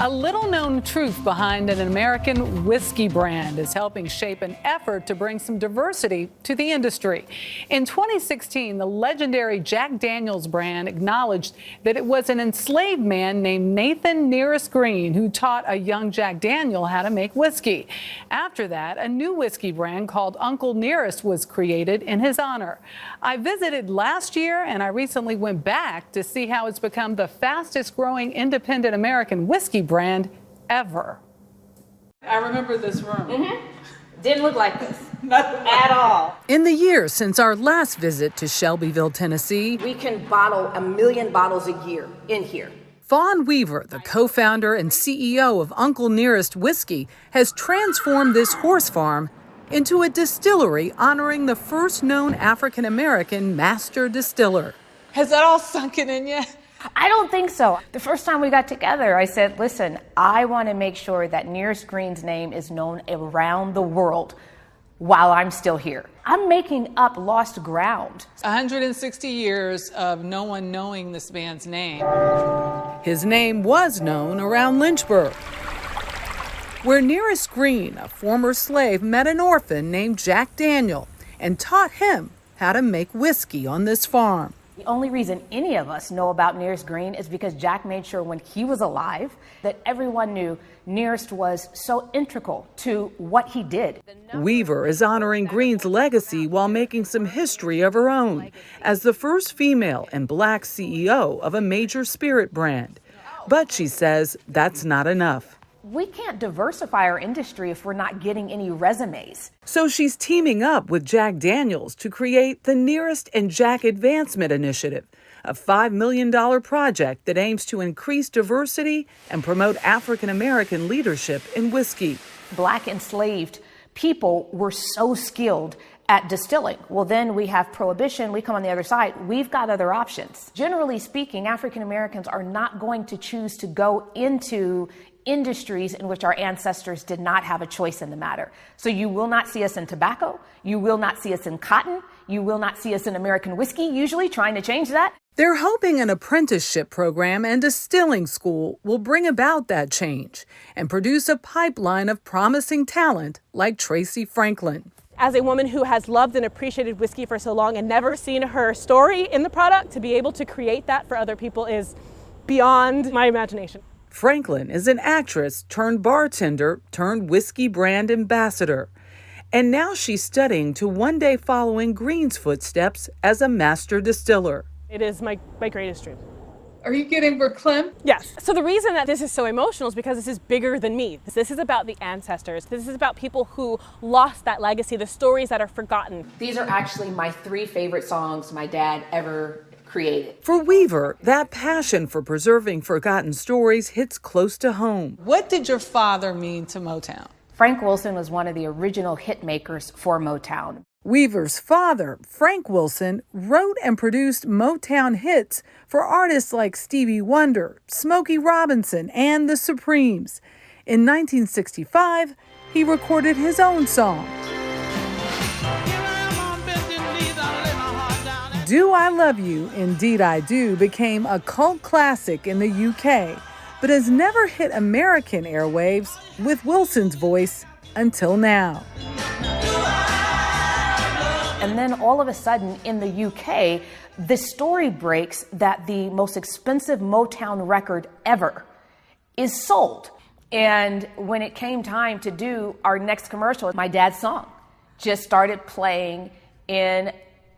A little-known truth behind an American whiskey brand is helping shape an effort to bring some diversity to the industry. In 2016, the legendary Jack Daniel's brand acknowledged that it was an enslaved man named Nathan Nearest Green who taught a young Jack Daniel how to make whiskey. After that, a new whiskey brand called Uncle Nearest was created in his honor. I visited last year, and I recently went back to see how it's become the fastest-growing independent American whiskey brand ever. I remember this room. Didn't look like this at all. In the years since our last visit to Shelbyville, Tennessee, We can bottle 1 million bottles a year in here. Fawn Weaver, the co-founder and CEO of Uncle Nearest Whiskey, has transformed this horse farm into a distillery honoring the first known African-American master distiller. Has that all sunken in yet? I don't think so. The first time we got together, I said, listen, I want to make sure that Nearest Green's name is known around the world while I'm still here. I'm making up lost ground. 160 years of no one knowing this man's name. His name was known around Lynchburg, where Nearest Green, a former slave, met an orphan named Jack Daniel and taught him how to make whiskey on this farm. The only reason any of us know about Nearest Green is because Jack made sure when he was alive that everyone knew Nearest was so integral to what he did. Weaver is honoring Green's legacy while making some history of her own as the first female and black CEO of a major spirit brand. But she says that's not enough. We can't diversify our industry if we're not getting any resumes. So she's teaming up with Jack Daniels to create the Nearest and Jack Advancement Initiative, a $5 million project that aims to increase diversity and promote African-American leadership in whiskey. Black enslaved people were so skilled at distilling. Well, then we have prohibition, we come on the other side, we've got other options. Generally speaking, African Americans are not going to choose to go into industries in which our ancestors did not have a choice in the matter. So you will not see us in tobacco, you will not see us in cotton, you will not see us in American whiskey, usually trying to change that. They're hoping an apprenticeship program and distilling school will bring about that change and produce a pipeline of promising talent like Tracy Franklin. As a woman who has loved and appreciated whiskey for so long and never seen her story in the product, to be able to create that for other people is beyond my imagination. Franklin is an actress turned bartender turned whiskey brand ambassador. And now she's studying to one day follow in Green's footsteps as a master distiller. It is my greatest dream. Are you getting verklempt? Yes. So the reason that this is so emotional is because this is bigger than me. This is about the ancestors. This is about people who lost that legacy, the stories that are forgotten. These are actually my 3 favorite songs my dad ever created. For Weaver, that passion for preserving forgotten stories hits close to home. What did your father mean to Motown? Frank Wilson was one of the original hit makers for Motown. Weaver's father, Frank Wilson, wrote and produced Motown hits for artists like Stevie Wonder, Smokey Robinson, and the Supremes. In 1965, he recorded his own song. Do I Love You, Indeed I Do became a cult classic in the UK, but has never hit American airwaves with Wilson's voice until now. And then all of a sudden in the UK, the story breaks that the most expensive Motown record ever is sold. And when it came time to do our next commercial, my dad's song just started playing in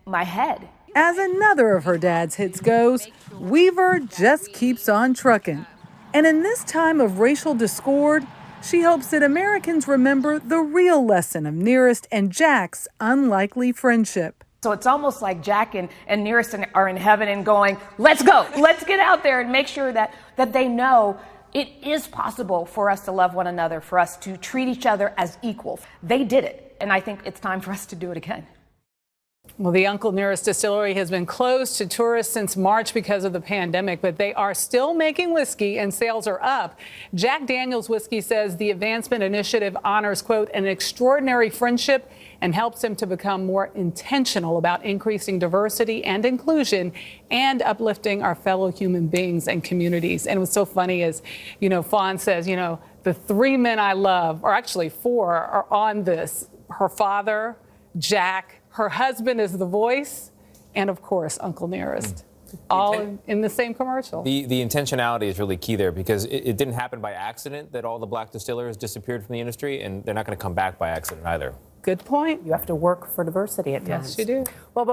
my head. As another of her dad's hits goes, Weaver just keeps on trucking. And in this time of racial discord, she hopes that Americans remember the real lesson of Nearest and Jack's unlikely friendship. So it's almost like Jack and Nearest are in heaven and going, let's go, let's get out there and make sure that they know it is possible for us to love one another, for us to treat each other as equal. They did it, and I think it's time for us to do it again. Well, the Uncle Nearest Distillery has been closed to tourists since March because of the pandemic, but they are still making whiskey and sales are up. Jack Daniel's Whiskey says the advancement initiative honors, quote, an extraordinary friendship and helps him to become more intentional about increasing diversity and inclusion and uplifting our fellow human beings and communities. And what's so funny is, Fawn says, the 3 men I love, or actually 4, are on this. Her father, Jack, her husband is the voice, and of course, Uncle Nearest. All in the same commercial. The intentionality is really key there, because it didn't happen by accident that all the black distillers disappeared from the industry, and they're not going to come back by accident either. Good point. You have to work for diversity at times. Yes, you do. Well,